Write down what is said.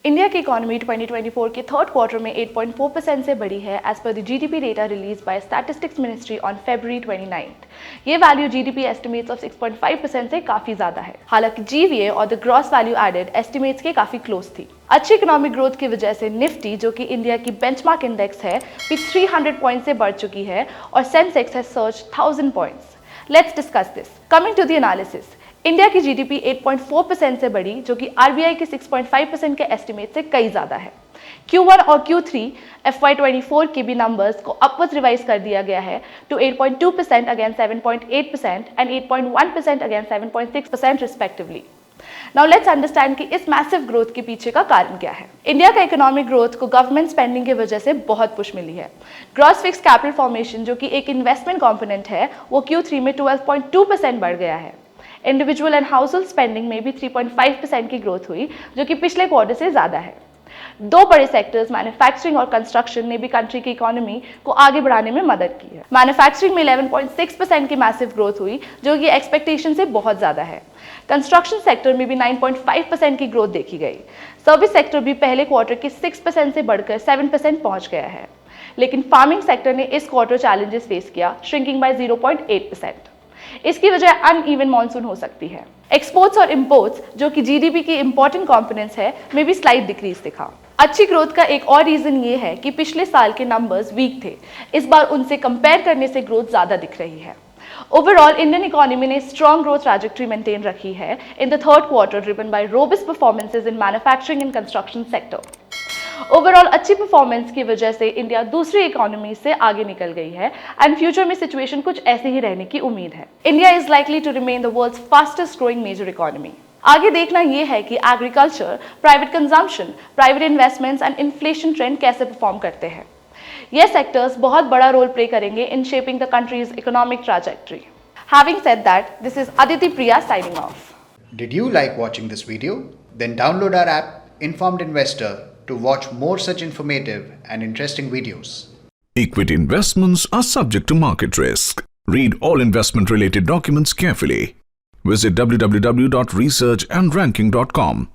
India की economy 2024 के third quarter में 8.4% से बढ़ी है as per the GDP data release by statistics ministry on February 29th। ये वैल्यू जीडीपी एस्टिमेट्स ऑफ 6.5% से काफी ज्यादा है। हालांकि जीवीए और the gross value added estimates के काफी क्लोज थी। अच्छी इकोनॉमिक ग्रोथ की वजह से निफ्टी, जो कि इंडिया की बेंचमार्क इंडेक्स है, भी 300 पॉइंट से बढ़ चुकी है और Sensex has surged 1000 points. Let's discuss this. Coming to the analysis, India की जीडीपी 8.4% से बढ़ी, जो कि आरबीआई के 6.5% के एस्टिमेट से कई ज्यादा है। Q1 और Q3 FY24 के भी नंबर्स को अपवर्ड्स रिवाइज कर दिया गया है to 8.2% against 7.8% and 8.1% against 7.6% respectively. Now let's understand कि इस मैसिव ग्रोथ के पीछे का कारण क्या है। इंडिया का इकोनॉमिक ग्रोथ को गवर्नमेंट स्पेंडिंग की वजह से बहुत पुश मिली है। ग्रॉस फिक्स्ड कैपिटल फॉर्मेशन, जो कि एक इन्वेस्टमेंट कंपोनेंट है, वो Q3 में 12.2% बढ़ गया है। Individual and house hold spending में भी 3.5% की ग्रोथ हुई, जो कि पिछले क्वार्टर से ज्यादा है। दो बड़े सेक्टर्स मैन्युफैक्चरिंग और कंस्ट्रक्शन ने भी कंट्री की इकोनॉमी को आगे बढ़ाने में मदद की है। मैन्युफैक्चरिंग में 11.6% की मैसिव ग्रोथ हुई, जो कि एक्सपेक्टेशन से बहुत ज्यादा है। कंस्ट्रक्शन सेक्टर में भी 9.5% की ग्रोथ देखी गई। सर्विस सेक्टर भी पहले क्वार्टर के 6% से बढ़कर 7% पहुंच गया है। लेकिन फार्मिंग सेक्टर ने इस क्वार्टर चैलेंजेस फेस किया, श्रिंकिंग बाय 0.8%। इसकी वजह अनइवन मॉनसून हो सकती है। एक्सपोर्ट्स और इंपोर्ट्स, जो कि जीडीपी की इंपॉर्टेंट कंपोनेंट्स है, में भी स्लाइट डिक्रीज दिखा। अच्छी ग्रोथ का एक और रीजन ये है कि पिछले साल के नंबर्स वीक थे, इस बार उनसे कंपेयर करने से ग्रोथ ज्यादा दिख रही है। ओवरऑल इंडियन इकोनॉमी ने स्ट्रॉन्ग ग्रोथ ट्रैजेक्टरी मेंटेन रखी है in the third quarter, driven by robust performances in manufacturing and construction sector. Overall अच्छी परफॉर्मेंस की वजह से इंडिया दूसरी इकोनॉमी से आगे निकल गई है एंड फ्यूचर में सिचुएशन कुछ ऐसे ही रहने की उम्मीद है। India is likely to remain the world's fastest growing major economy. आगे देखना यह है कि agriculture, private consumption, private investments and inflation trend कैसे परफॉर्म करते हैं। ये सेक्टर्स बहुत बड़ा रोल प्ले करेंगे in shaping the country's economic trajectory. Having said that, this is Aditi Priya signing off. Did you like watching this video? Then download our app, Informed Investor, to watch more such informative and interesting videos. Equity investments are subject to market risk. Read all investment related documents carefully. Visit www.researchandranking.com.